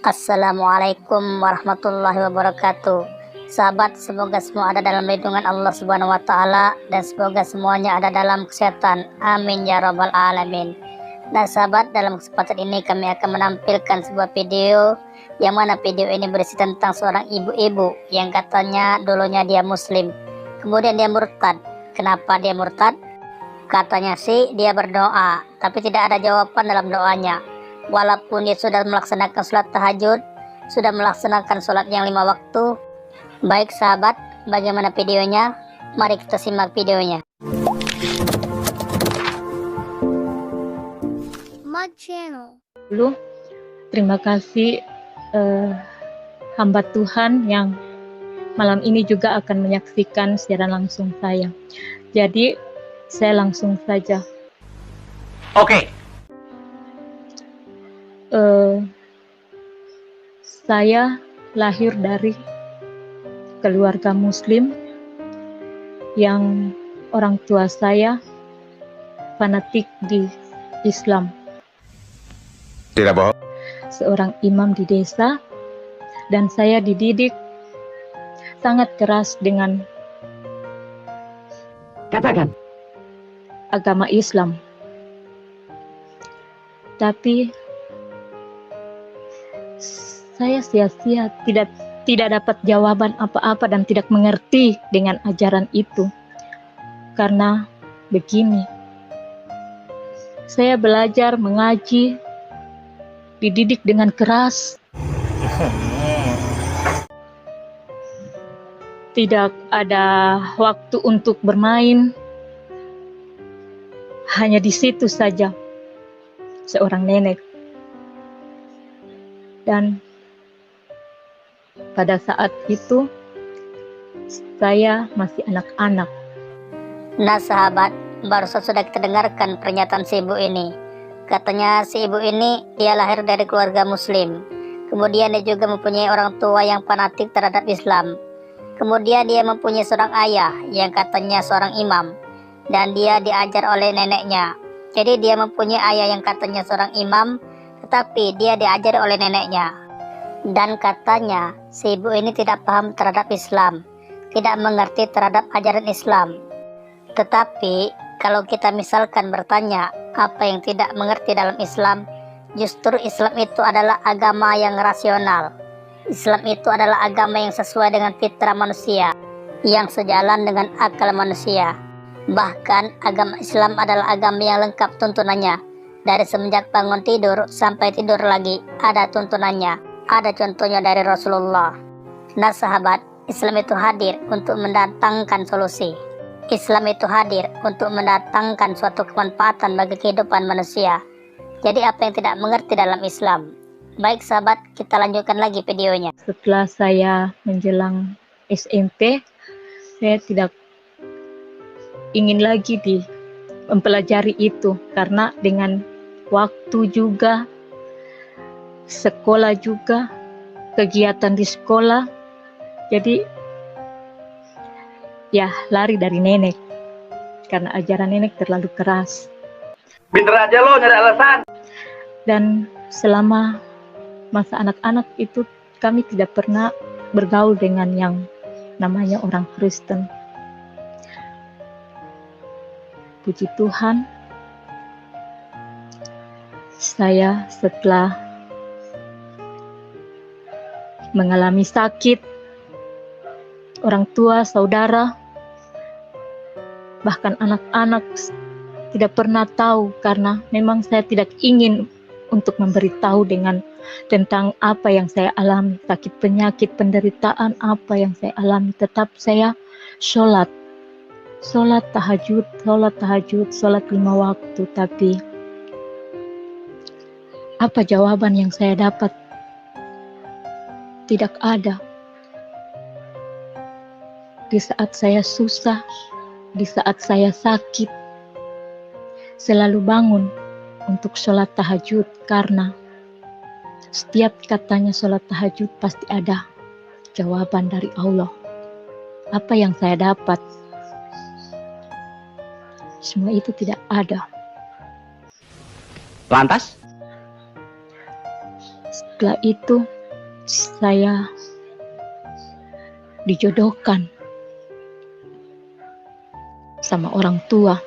Assalamualaikum warahmatullahi wabarakatuh. Sahabat, semoga semua ada dalam lindungan Allah Subhanahu wa Ta'ala, dan semoga semuanya ada dalam kesehatan. Amin ya Rabbal 'Alamin. Nah sahabat, dalam kesempatan ini kami akan menampilkan sebuah video yang mana video ini berisi tentang seorang ibu-ibu yang katanya dulunya dia muslim, kemudian dia murtad. Kenapa dia murtad? Katanya sih dia berdoa, tapi tidak ada jawaban dalam doanya. Walaupun dia sudah melaksanakan sholat tahajud, sudah melaksanakan sholat yang 5 waktu. Baik sahabat, bagaimana videonya? Mari kita simak videonya. Mud Channel. Dulu, terima kasih hamba Tuhan yang malam ini juga akan menyaksikan siaran langsung saya. Jadi, saya langsung saja. Oke. Saya lahir dari keluarga muslim yang orang tua saya fanatik di Islam. Tidak bohong. Seorang imam di desa, dan saya dididik sangat keras dengan Katakan. agama Islam. Tapi saya sia-sia, tidak dapat jawaban apa-apa dan tidak mengerti dengan ajaran itu. Karena begini, saya belajar mengaji, dididik dengan keras. Tidak ada waktu untuk bermain. Hanya di situ saja seorang nenek. Dan pada saat itu saya masih anak-anak. Nah sahabat, barusan sudah kita dengarkan pernyataan si ibu ini. Katanya si ibu ini dia lahir dari keluarga muslim, kemudian dia juga mempunyai orang tua yang fanatik terhadap Islam. Kemudian dia mempunyai seorang ayah yang katanya seorang imam, dan dia diajar oleh neneknya. Jadi dia mempunyai ayah yang katanya seorang imam, tetapi dia diajar oleh neneknya. Dan katanya si ibu ini tidak paham terhadap Islam, tidak mengerti terhadap ajaran Islam. Tetapi kalau kita misalkan bertanya apa yang tidak mengerti dalam Islam, justru Islam itu adalah agama yang rasional. Islam itu adalah agama yang sesuai dengan fitrah manusia, yang sejalan dengan akal manusia. Bahkan agama Islam adalah agama yang lengkap tuntunannya. Dari semenjak bangun tidur sampai tidur lagi ada tuntunannya. Ada contohnya dari Rasulullah. Nah sahabat, Islam itu hadir untuk mendatangkan solusi. Islam itu hadir untuk mendatangkan suatu kemanfaatan bagi kehidupan manusia. Jadi apa yang tidak mengerti dalam Islam? Baik sahabat, kita lanjutkan lagi videonya. Setelah saya menjelang SMP, saya tidak ingin lagi mempelajari itu, karena dengan waktu juga, sekolah juga, kegiatan di sekolah, jadi ya lari dari nenek karena ajaran nenek terlalu keras. Pinter aja lo nyari alasan. Dan selama masa anak-anak itu kami tidak pernah bergaul dengan yang namanya orang Kristen. Puji Tuhan, saya setelah mengalami sakit, orang tua, saudara, bahkan anak-anak tidak pernah tahu, karena memang saya tidak ingin untuk memberitahu tentang apa yang saya alami, sakit penyakit, penderitaan apa yang saya alami. Tetap saya sholat tahajud, sholat 5 waktu. Tapi apa jawaban yang saya dapat? Tidak ada. Di saat saya susah, di saat saya sakit, selalu bangun untuk sholat tahajud, karena setiap katanya sholat tahajud pasti ada jawaban dari Allah. Apa yang saya dapat? Semua itu tidak ada. Lantas? setelah itu saya dijodohkan sama orang tua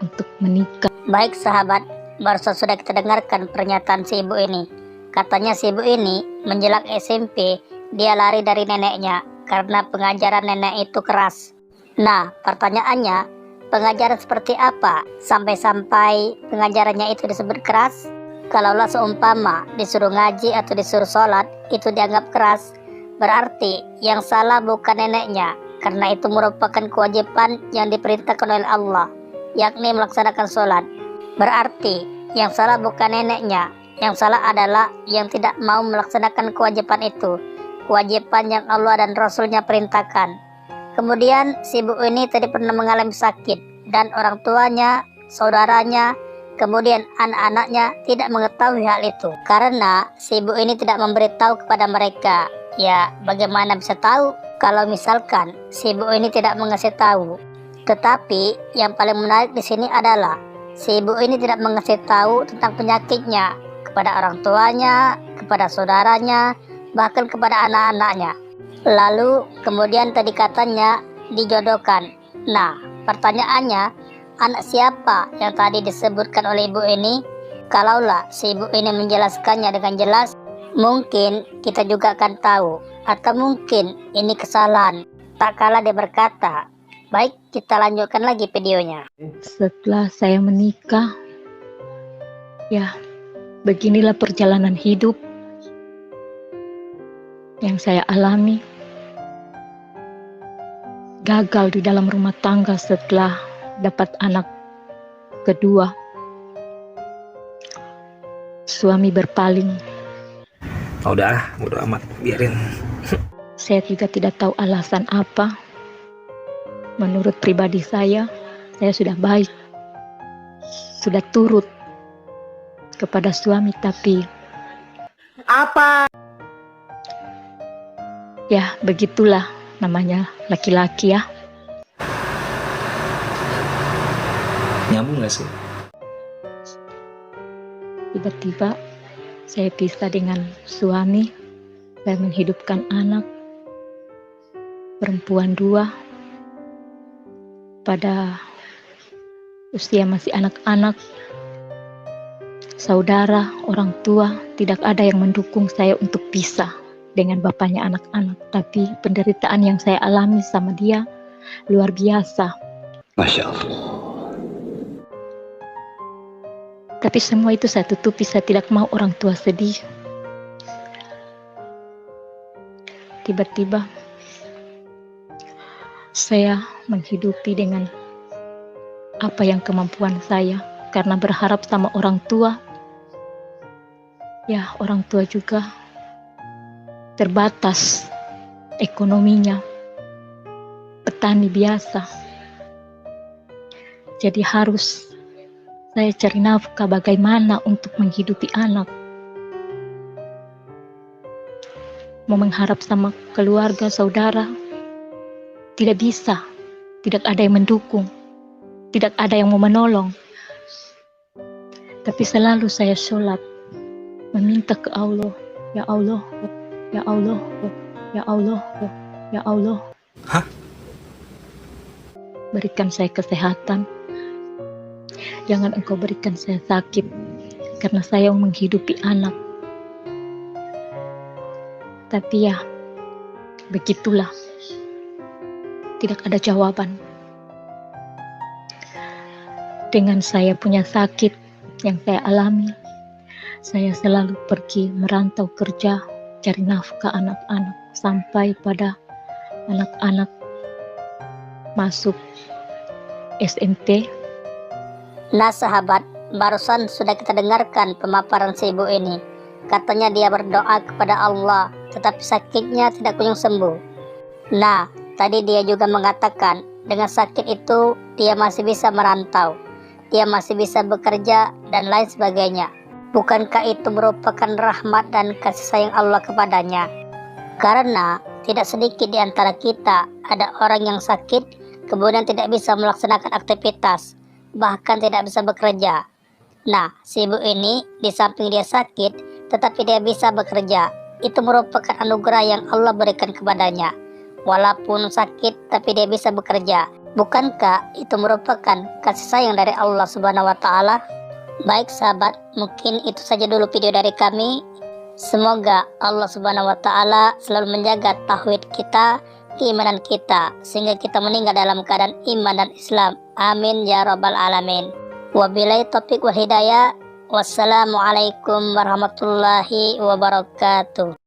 untuk menikah. Baik sahabat, barusan sudah kita dengarkan pernyataan si ibu ini. Katanya si ibu ini menjelang SMP dia lari dari neneknya karena pengajaran nenek itu keras. Nah, pertanyaannya, pengajaran seperti apa sampai-sampai pengajarannya itu disebut keras? Kalaulah seumpama disuruh ngaji atau disuruh sholat itu dianggap keras, berarti yang salah bukan neneknya, karena itu merupakan kewajiban yang diperintahkan oleh Allah, yakni melaksanakan sholat. Berarti yang salah bukan neneknya, yang salah adalah yang tidak mau melaksanakan kewajiban itu, kewajiban yang Allah dan Rasulnya perintahkan. Kemudian si ibu ini tadi pernah mengalami sakit dan orang tuanya, saudaranya, kemudian anak-anaknya tidak mengetahui hal itu karena si ibu ini tidak memberitahu kepada mereka. Ya, bagaimana bisa tahu kalau misalkan si ibu ini tidak mengasih tahu? Tetapi yang paling menarik di sini adalah si ibu ini tidak mengasih tahu tentang penyakitnya kepada orang tuanya, kepada saudaranya, bahkan kepada anak-anaknya. Lalu kemudian tadi katanya dijodohkan. Nah, pertanyaannya, anak siapa yang tadi disebutkan oleh ibu ini? Kalaulah si ibu ini menjelaskannya dengan jelas, mungkin kita juga akan tahu. Atau mungkin ini kesalahan. Tak kalah dia berkata. Baik, kita lanjutkan lagi videonya. Setelah saya menikah, ya beginilah perjalanan hidup yang saya alami. Gagal di dalam rumah tangga setelah dapat anak kedua. Suami berpaling. Udah, bodo amat, biarin. Saya juga tidak tahu alasan apa. Menurut pribadi saya sudah baik, sudah turut kepada suami, tapi Apa? ya begitulah namanya laki-laki ya. Nyambung gak sih? Tiba-tiba saya pisah dengan suami. Saya menghidupkan anak perempuan 2 pada usia masih anak-anak. Saudara, orang tua tidak ada yang mendukung saya untuk pisah dengan bapaknya anak-anak. Tapi penderitaan yang saya alami sama dia luar biasa. Masya Allah. Tapi semua itu saya tutupi, saya tidak mau orang tua sedih. Tiba-tiba saya menghidupi dengan apa yang kemampuan saya, karena berharap sama orang tua. Ya, orang tua juga terbatas ekonominya, petani biasa. Jadi harus saya cari nafkah bagaimana untuk menghidupi anak. Mau mengharap sama keluarga, saudara, tidak bisa. Tidak ada yang mendukung. Tidak ada yang mau menolong. Tapi selalu saya sholat, meminta ke Allah, ya Allah, ya Allah, ya Allah, ya Allah. Hah? Berikan saya kesehatan. Jangan Engkau berikan saya sakit, karena saya menghidupi anak. Tapi ya, begitulah. Tidak ada jawaban. Dengan saya punya sakit yang saya alami, saya selalu pergi merantau kerja, cari nafkah anak-anak, sampai pada anak-anak masuk SMP. Nah sahabat, barusan sudah kita dengarkan pemaparan si ibu ini. Katanya dia berdoa kepada Allah, tetapi sakitnya tidak kunjung sembuh. Nah, tadi dia juga mengatakan dengan sakit itu dia masih bisa merantau, dia masih bisa bekerja dan lain sebagainya. Bukankah itu merupakan rahmat dan kasih sayang Allah kepadanya? Karena tidak sedikit di antara kita ada orang yang sakit kemudian tidak bisa melaksanakan aktivitas, bahkan tidak bisa bekerja. Nah, si ibu ini di samping dia sakit, tetapi dia bisa bekerja. Itu merupakan anugerah yang Allah berikan kepadanya. Walaupun sakit, tapi dia bisa bekerja. Bukankah itu merupakan kasih sayang dari Allah Subhanahu wa Ta'ala? Baik sahabat, mungkin itu saja dulu video dari kami. Semoga Allah Subhanahu wa Ta'ala selalu menjaga tauhid kita, keimanan kita, sehingga kita meninggal dalam keadaan iman dan Islam. Amin ya rabbal alamin. Wabillahi taufiq wal hidayah. Wassalamualaikum warahmatullahi wabarakatuh.